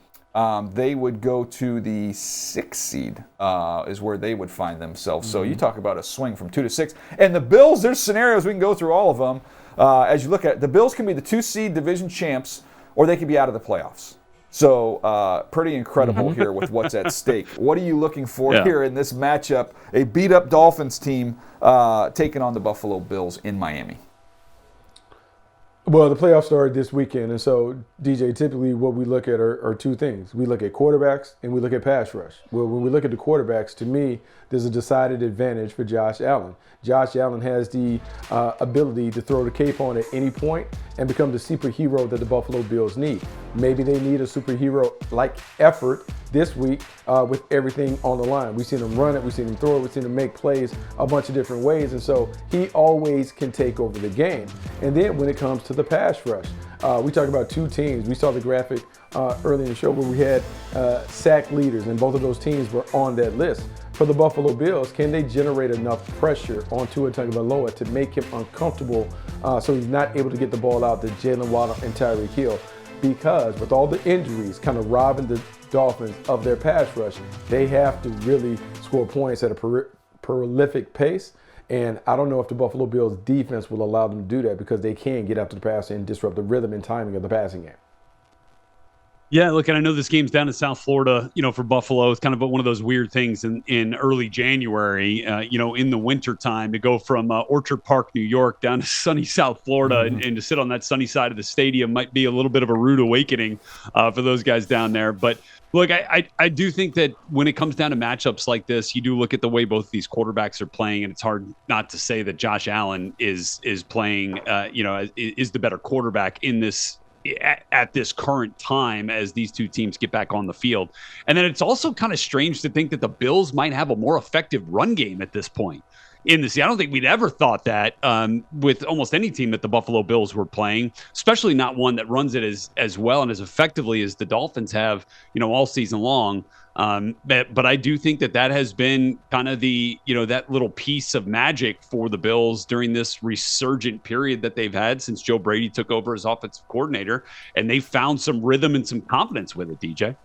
they would go to the 6 seed is where they would find themselves. So you talk about a swing from 2 to 6. And the Bills, there's scenarios, we can go through all of them. As you look at it, the Bills can be the 2 seed division champs, or they could be out of the playoffs. So pretty incredible here with what's at stake. What are you looking for here in this matchup? A beat-up Dolphins team taking on the Buffalo Bills in Miami. Well, the playoffs started this weekend, and so, DJ, typically what we look at are 2 things. We look at quarterbacks and we look at pass rush. Well, when we look at the quarterbacks, to me, there's a decided advantage for Josh Allen. Josh Allen has the ability to throw the cape on at any point and become the superhero that the Buffalo Bills need. Maybe they need a superhero-like effort this week with everything on the line. We've seen him run it, we've seen him throw it, we've seen him make plays a bunch of different ways, and so he always can take over the game. And then when it comes to the pass rush, we talk about 2 teams. We saw the graphic early in the show where we had sack leaders, and both of those teams were on that list. For the Buffalo Bills, can they generate enough pressure on Tua Tagovailoa to make him uncomfortable so he's not able to get the ball out to Jalen Waddle and Tyreek Hill? Because with all the injuries kind of robbing the Dolphins of their pass rush, they have to really score points at a prolific pace. And I don't know if the Buffalo Bills defense will allow them to do that because they can get after the passer and disrupt the rhythm and timing of the passing game. Yeah, look, and I know this game's down in South Florida, for Buffalo. It's kind of one of those weird things in early January, in the wintertime to go from Orchard Park, New York down to sunny South Florida and to sit on that sunny side of the stadium might be a little bit of a rude awakening for those guys down there. But look, I do think that when it comes down to matchups like this, you do look at the way both these quarterbacks are playing, and it's hard not to say that Josh Allen is playing, is the better quarterback in this at this current time as these two teams get back on the field. And then it's also kind of strange to think that the Bills might have a more effective run game at this point in the season. I don't think we'd ever thought that with almost any team that the Buffalo Bills were playing, especially not one that runs it as well and as effectively as the Dolphins have, all season long. But I do think that has been kind of the, that little piece of magic for the Bills during this resurgent period that they've had since Joe Brady took over as offensive coordinator, and they found some rhythm and some confidence with it, DJ.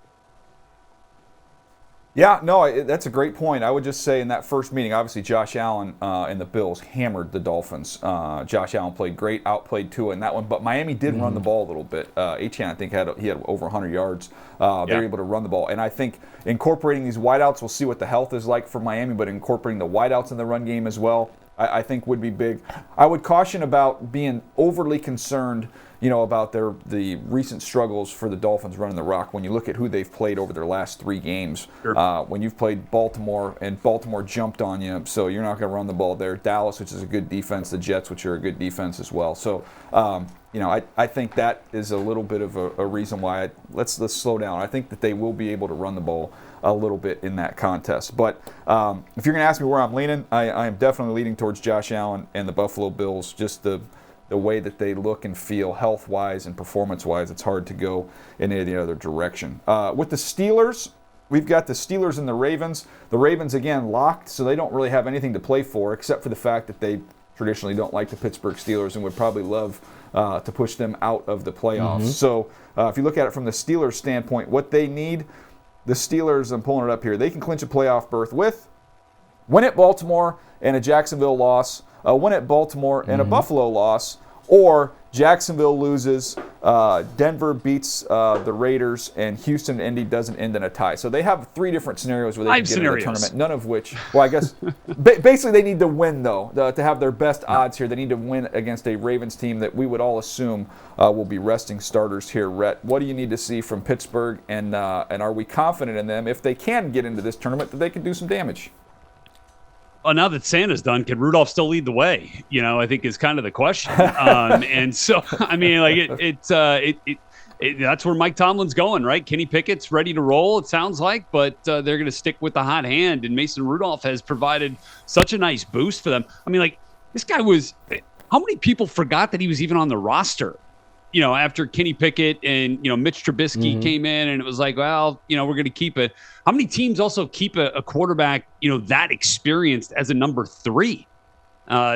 Yeah, no, that's a great point. I would just say in that first meeting, obviously Josh Allen and the Bills hammered the Dolphins. Josh Allen played great, outplayed Tua in that one, but Miami did run the ball a little bit. Etienne, I think, he had over 100 yards. They were able to run the ball. And I think incorporating these wideouts, we'll see what the health is like for Miami, but incorporating the wideouts in the run game as well, I think would be big. I would caution about being overly concerned about the recent struggles for the Dolphins running the rock. When you look at who they've played over their last 3 games, sure. When you've played Baltimore and Baltimore jumped on you, so you're not going to run the ball there. Dallas, which is a good defense, the Jets, which are a good defense as well. So, I think that is a little bit of a reason why let's slow down. I think that they will be able to run the ball a little bit in that contest. But if you're going to ask me where I'm leaning, I am definitely leaning towards Josh Allen and the Buffalo Bills. Just the way that they look and feel health-wise and performance-wise, it's hard to go in any other direction. With the Steelers, we've got the Steelers and the Ravens. The Ravens, again, locked, so they don't really have anything to play for except for the fact that they traditionally don't like the Pittsburgh Steelers and would probably love to push them out of the playoffs. So if you look at it from the Steelers' standpoint, what they need, the Steelers, I'm pulling it up here, they can clinch a playoff berth with win at Baltimore and a Jacksonville loss, a win at Baltimore and a Buffalo loss, or Jacksonville loses, Denver beats the Raiders, and Houston and Indy doesn't end in a tie. So they have 3 different scenarios where they can get into the tournament, none of which, well, I guess, basically they need to win, though, to have their best odds here. They need to win against a Ravens team that we would all assume will be resting starters here. Rhett, what do you need to see from Pittsburgh, and are we confident in them, if they can get into this tournament, that they can do some damage? Well, now that Santa's done, can Rudolph still lead the way? I think is kind of the question. And so, I mean, like that's where Mike Tomlin's going, right? Kenny Pickett's ready to roll, it sounds like, but they're going to stick with the hot hand. And Mason Rudolph has provided such a nice boost for them. I mean, like, this guy was – how many people forgot that he was even on the roster? After Kenny Pickett and, Mitch Trubisky came in, and it was like, well, we're going to keep it. How many teams also keep a quarterback, that experienced as a number 3?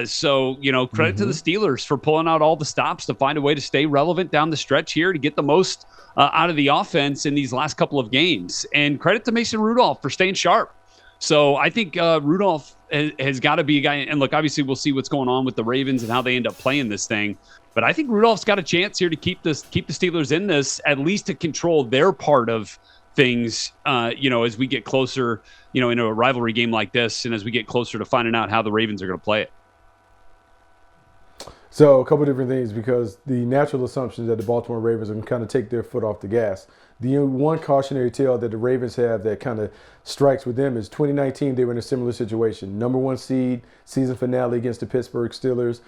So, credit to the Steelers for pulling out all the stops to find a way to stay relevant down the stretch here to get the most out of the offense in these last couple of games. And credit to Mason Rudolph for staying sharp. So I think Rudolph has got to be a guy. And look, obviously we'll see what's going on with the Ravens and how they end up playing this thing. But I think Rudolph's got a chance here to keep the Steelers in this, at least to control their part of things, as we get closer, into a rivalry game like this, and as we get closer to finding out how the Ravens are going to play it. So a couple of different things, because the natural assumption is that the Baltimore Ravens are going to kind of take their foot off the gas. The one cautionary tale that the Ravens have that kind of strikes with them is 2019, they were in a similar situation. Number 1 seed, season finale against the Pittsburgh Steelers.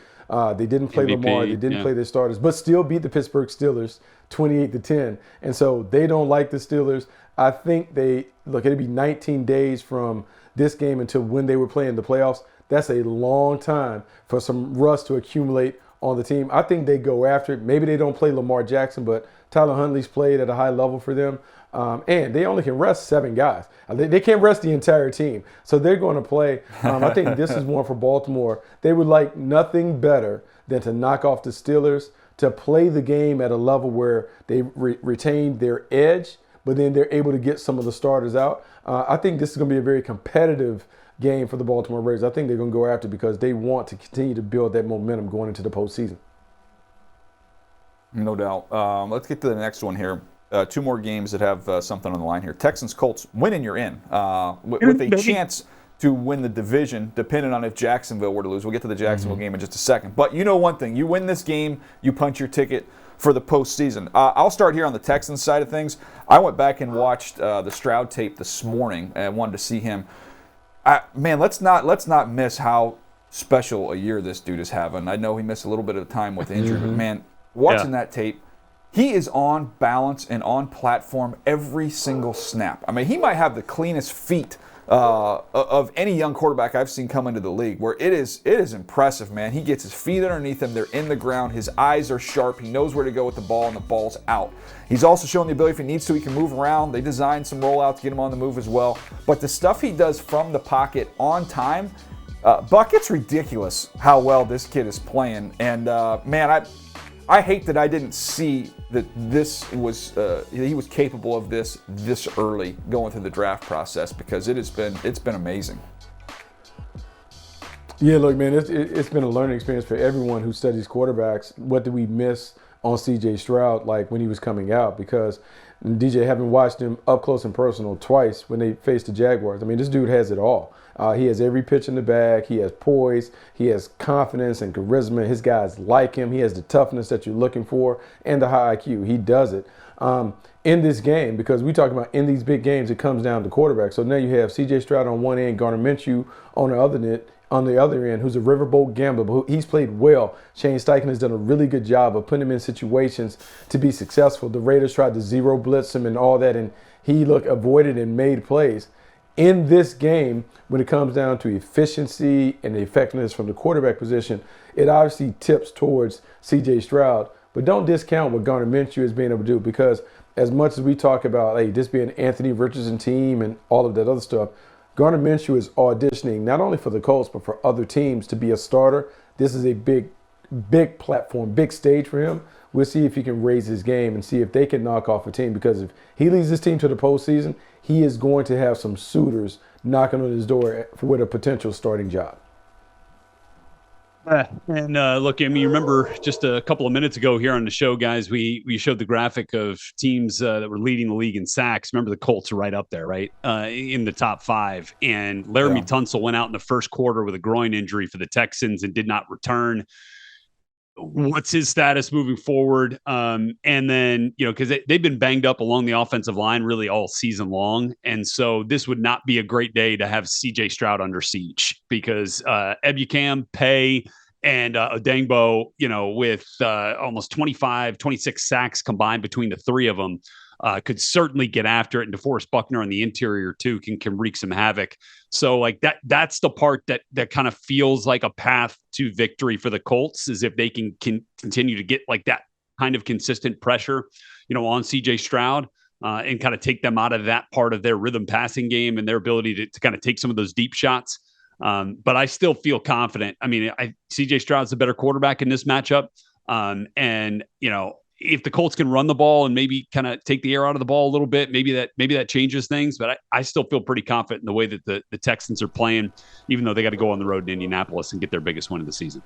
They didn't play MVP, Lamar, they didn't play their starters, but still beat the Pittsburgh Steelers 28-10. And so they don't like the Steelers. I think it'd be 19 days from this game until when they were playing the playoffs. That's a long time for some rust to accumulate on the team. I think they go after it. Maybe they don't play Lamar Jackson, but Tyler Huntley's played at a high level for them. And they only can rest 7 guys. They can't rest the entire team. So they're going to play. I think this is one for Baltimore. They would like nothing better than to knock off the Steelers, to play the game at a level where they retain their edge, but then they're able to get some of the starters out. I think this is going to be a very competitive game for the Baltimore Ravens. I think they're going to go after it because they want to continue to build that momentum going into the postseason. No doubt. Let's get to the next one here. 2 more games that have something on the line here. Texans, Colts, win and you're in. With a chance to win the division, depending on if Jacksonville were to lose. We'll get to the Jacksonville game in just a second. But you know one thing. You win this game, you punch your ticket for the postseason. I'll start here on the Texans side of things. I went back and watched the Stroud tape this morning and wanted to see him. Man, let's not miss how special a year this dude is having. I know he missed a little bit of time with injury, but man, watching that tape, he is on balance and on platform every single snap. I mean, he might have the cleanest feet of any young quarterback I've seen come into the league, where it is impressive, man. He gets his feet underneath him. They're in the ground. His eyes are sharp. He knows where to go with the ball, and the ball's out. He's also shown the ability, if he needs to, he can move around. They designed some rollouts to get him on the move as well. But the stuff he does from the pocket on time, Buck, it's ridiculous how well this kid is playing. And, man, I hate that I didn't see that this was he was capable of this early going through the draft process, because it's been amazing. Yeah, look, man, it's been a learning experience for everyone who studies quarterbacks. What did we miss on C.J. Stroud, like when he was coming out? Because DJ, having watched him up close and personal twice when they faced the Jaguars, I mean, this dude has it all. He has every pitch in the bag. He has poise. He has confidence and charisma. His guys like him. He has the toughness that you're looking for and the high IQ. He does it. In this game, because we talk about in these big games, it comes down to quarterback. So now you have C.J. Stroud on one end, Gardner Minshew on the other end, who's a riverboat gambler, but he's played well. Shane Steichen has done a really good job of putting him in situations to be successful. The Raiders tried to zero blitz him and all that, and he avoided and made plays. In this game, when it comes down to efficiency and the effectiveness from the quarterback position, it obviously tips towards C.J. Stroud. But don't discount what Gardner Minshew is being able to do, because as much as we talk about, hey, this being Anthony Richardson team and all of that other stuff, Gardner Minshew is auditioning not only for the Colts, but for other teams to be a starter. This is a big platform, big stage for him. We'll see if he can raise his game and see if they can knock off a team, because if he leads his team to the postseason, he is going to have some suitors knocking on his door with a potential starting job. And look, I mean, remember just a couple of minutes ago here on the show, guys, we showed the graphic of teams that were leading the league in sacks. Remember, the Colts are right up there, right, in the top 5. And Laramie Tunsil went out in the first quarter with a groin injury for the Texans and did not return. What's his status moving forward? And then, because they've been banged up along the offensive line really all season long. And so this would not be a great day to have C.J. Stroud under siege, because Ebukam, Pay, and Odengbo, with almost 25, 26 sacks combined between the 3 of them, could certainly get after it. And DeForest Buckner on the interior too can wreak some havoc. So like that's the part that kind of feels like a path to victory for the Colts, is if they can continue to get like that kind of consistent pressure, on CJ Stroud, and kind of take them out of that part of their rhythm passing game and their ability to kind of take some of those deep shots. But I still feel confident. I mean, CJ Stroud's a better quarterback in this matchup. And if the Colts can run the ball and maybe kind of take the air out of the ball a little bit, maybe that changes things. But I still feel pretty confident in the way that the Texans are playing, even though they got to go on the road to Indianapolis and get their biggest win of the season.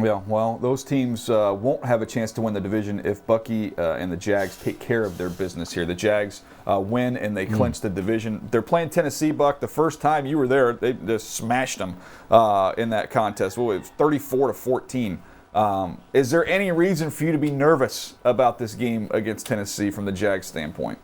Yeah, well, those teams won't have a chance to win the division if Bucky and the Jags take care of their business here. The Jags win and they clinch the division. They're playing Tennessee, Buck. The first time you were there, they just smashed them in that contest. Well, it was 34-14. Is there any reason for you to be nervous about this game against Tennessee from the Jags standpoint?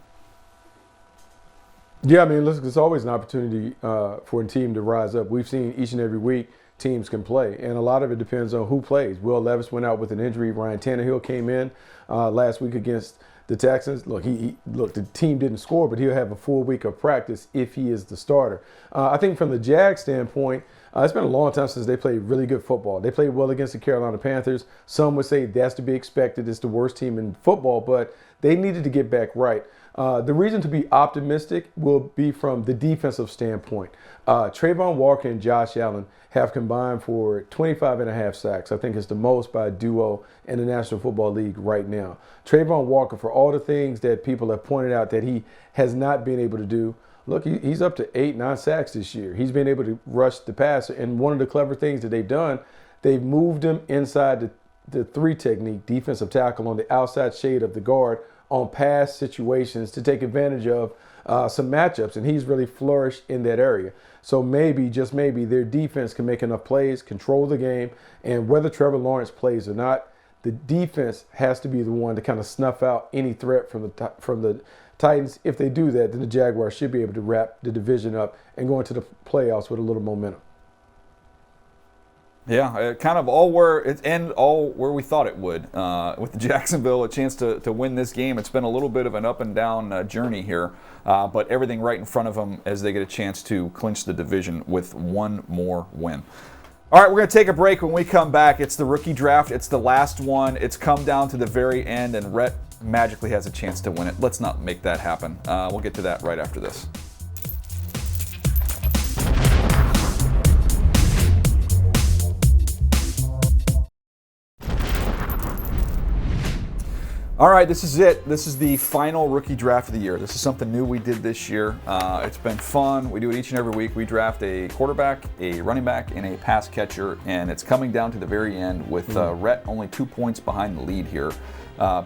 Yeah, I mean, listen, it's always an opportunity for a team to rise up. We've seen each and every week teams can play, and a lot of it depends on who plays. Will Levis went out with an injury. Ryan Tannehill came in last week against the Texans, look, the team didn't score, but he'll have a full week of practice if he is the starter. I think from the Jags standpoint, it's been a long time since they played really good football. They played well against the Carolina Panthers. Some would say that's to be expected. It's the worst team in football, but they needed to get back right. The reason to be optimistic will be from the defensive standpoint. Trayvon Walker and Josh Allen have combined for 25.5 sacks. I think it's the most by a duo in the National Football League right now. Trayvon Walker, for all the things that people have pointed out that he has not been able to do, look, he's up to 8-9 sacks this year. He's been able to rush the passer. And one of the clever things that they've done, they've moved him inside the 3 technique, defensive tackle on the outside shade of the guard on pass situations to take advantage of some matchups. And he's really flourished in that area. So maybe, just maybe, their defense can make enough plays, control the game, and whether Trevor Lawrence plays or not, the defense has to be the one to kind of snuff out any threat from the Titans. If they do that, then the Jaguars should be able to wrap the division up and go into the playoffs with a little momentum. Yeah, kind of all where we thought it would. With Jacksonville, a chance to win this game. It's been a little bit of an up and down journey here, but everything right in front of them as they get a chance to clinch the division with one more win. All right, we're going to take a break. When we come back, it's the rookie draft. It's the last one. It's come down to the very end, and Rhett magically has a chance to win it. Let's not make that happen. We'll get to that right after this. All right, this is it. This is the final rookie draft of the year. This is something new we did this year. It's been fun. We do it each and every week. We draft a quarterback, a running back, and a pass catcher, and it's coming down to the very end with Rhett only 2 points behind the lead here,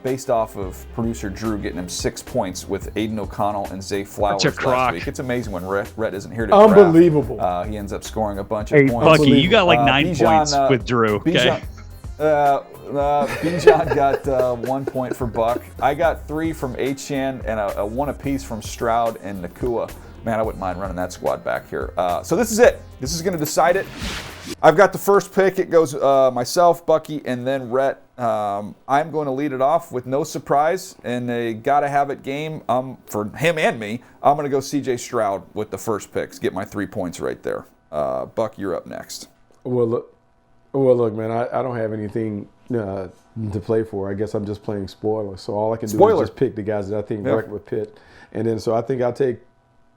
based off of producer Drew getting him 6 points with Aiden O'Connell and Zay Flowers last week. It's amazing when Rhett isn't here to draft. Unbelievable. He ends up scoring a bunch of points. Bucky, you got like 9 points with Drew. Okay. Bijan got 1 point for Buck. I got 3 from Achan and a 1 apiece from Stroud and Nakua. Man, I wouldn't mind running that squad back here. So this is it. This is going to decide it. I've got the first pick. It goes myself, Bucky, and then Rhett. I'm going to lead it off with no surprise in a gotta-have-it game for him and me. I'm going to go C.J. Stroud with the first picks. Get my 3 points right there. Buck, you're up next. Well, look, man, I don't have anything to play for. I guess I'm just playing spoiler. So all I can do is just pick the guys that I think record with Pitt. And then so I think I'll take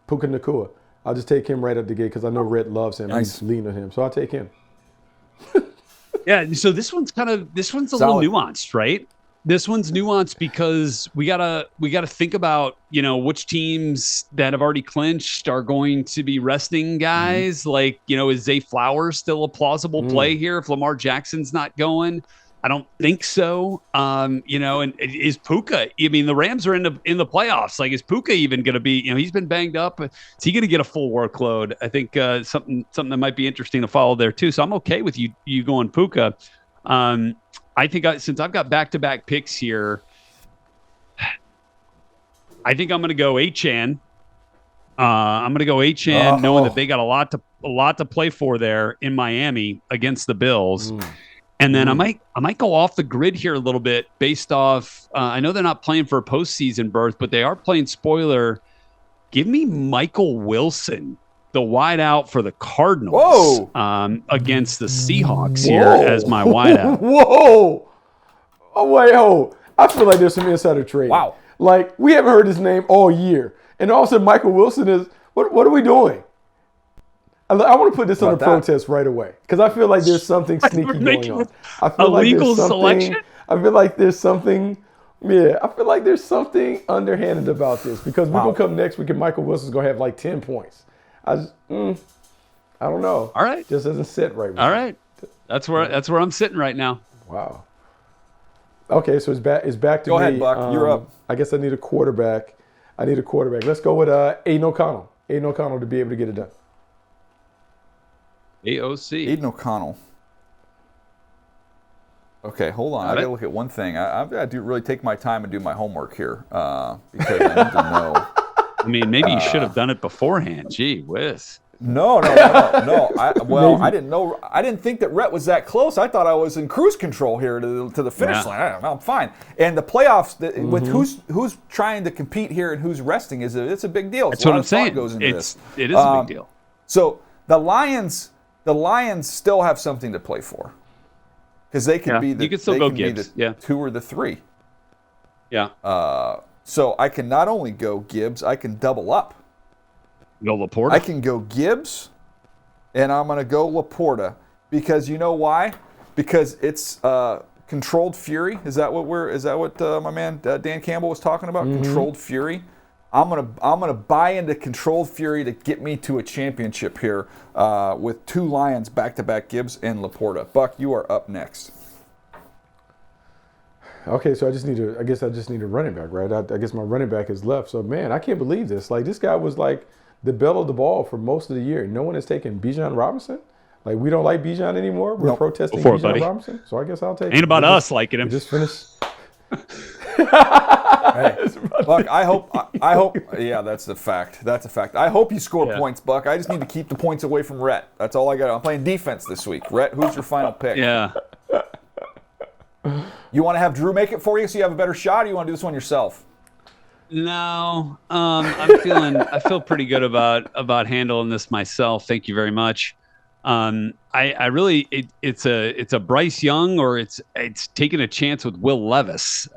Puka Nakua. I'll just take him right up the gate because I know Red loves him. Nice. He's leaning on him. So I'll take him. Yeah, so this one's a little nuanced, right? This one's nuanced because we gotta think about, which teams that have already clinched are going to be resting guys. Like, is Zay Flowers still a plausible play here if Lamar Jackson's not going? I don't think so. And is Puka? I mean, the Rams are in the playoffs. Like, is Puka even going to be? He's been banged up. Is he going to get a full workload? I think something that might be interesting to follow there too. So I'm okay with you going Puka. I think since I've got back-to-back picks here, I think I'm going to go Achan. I'm going to go Achan, knowing that they got a lot to play for there in Miami against the Bills. And then I might go off the grid here a little bit based off. I know they're not playing for a postseason berth, but they are playing spoiler. Give me Michael Wilson, the wideout for the Cardinals, against the Seahawks here as my wideout. Whoa! Oh wait, I feel like there's some insider trading. Wow! Like we haven't heard his name all year, and all of a sudden Michael Wilson is. What are we doing? I want to put this on a protest right away because I feel like there's something sneaky going on. I feel like illegal there's selection. I feel like there's something. Yeah, I feel like there's something underhanded about this because we're gonna come next week and Michael Wilson's gonna have like 10 points. I don't know. All right, just doesn't sit right. All right, that's where I'm sitting right now. Wow. Okay, so it's back to me. Go ahead, Buck. You're up. I guess I need a quarterback. Let's go with Aiden O'Connell. Aiden O'Connell to be able to get it done. AOC. Aiden O'Connell. Okay, hold on. I got to look at one thing. I've got to really take my time and do my homework here because I need to know. I mean, maybe you should have done it beforehand. Gee whiz. No. I didn't know. I didn't think that Rhett was that close. I thought I was in cruise control here to the finish line. I'm fine. And the playoffs with who's trying to compete here and who's resting it's a big deal. That's what I'm saying. Goes into this. It is a big deal. So the Lions still have something to play for because they can be the you could still go Gibbs. 2 or the 3. Yeah. So I can not only go Gibbs, I can double up. Go Laporta. I can go Gibbs, and I'm going to go Laporta because you know why? Because it's controlled fury. Is that what my man Dan Campbell was talking about? Controlled fury. I'm gonna buy into controlled fury to get me to a championship here with 2 Lions back-to-back, Gibbs and Laporta. Buck, you are up next. Okay, so I guess I just need a running back, right? I guess my running back is left. So man, I can't believe this. Like this guy was like the belle of the ball for most of the year. No one has taken Bijan Robinson. Like we don't like Bijan anymore. We're protesting Bijan Robinson. So I guess I'll take. Ain't about us liking him. Just finished. Hey, Buck, I hope. Yeah, that's a fact. That's a fact. I hope you score points, Buck. I just need to keep the points away from Rhett. That's all I got. I'm playing defense this week. Rhett, who's your final pick? Yeah. You want to have Drew make it for you so you have a better shot, or you want to do this one yourself? No, I feel pretty good about handling this myself. Thank you very much. I really it's a Bryce Young or it's taking a chance with Will Levis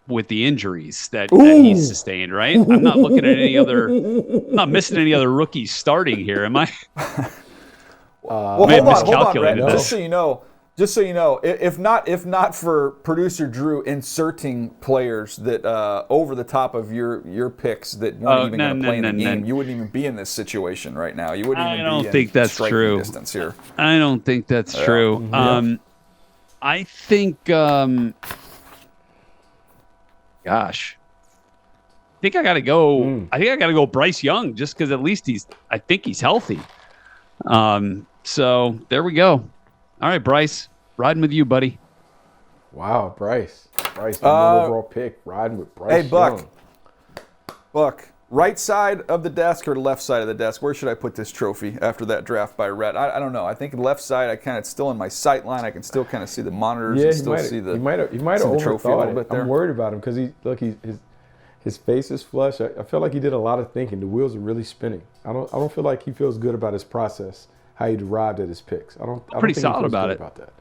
with the injuries that he's sustained. Right, I'm not looking at I'm not missing any other rookies starting here, am I? Well, hold on, Rhett. Just so you know, if not for producer Drew inserting players that over the top of your picks that weren't even going to play in the game, you wouldn't even be in this situation right now. You wouldn't even be in striking distance here. I don't think that's true. I think, I think I got to go. I think I got to go Bryce Young just because at least I think he's healthy. So there we go. All right, Bryce, riding with you, buddy. Wow, Bryce, my overall pick, riding with Bryce. Hey, Buck. Young. Buck, right side of the desk or left side of the desk? Where should I put this trophy after that draft by Rhett? I don't know. I think left side. It's still in my sight line. I can still kind of see the monitors and still see the. He might have overthought it. I'm worried about him because his face is flush. I feel like he did a lot of thinking. The wheels are really spinning. I don't feel like he feels good about his process. How he derived at his picks. I don't pretty think solid he feels about good it. About that.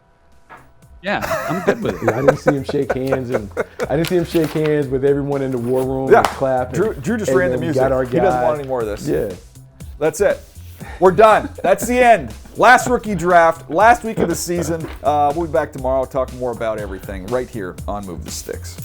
Yeah, I'm good with it. I didn't see him shake hands, with everyone in the war room and clap. Drew just ran the music. He doesn't want any more of this. Yeah, that's it. We're done. That's the end. Last rookie draft, last week of the season. We'll be back tomorrow, talking more about everything right here on Move the Sticks.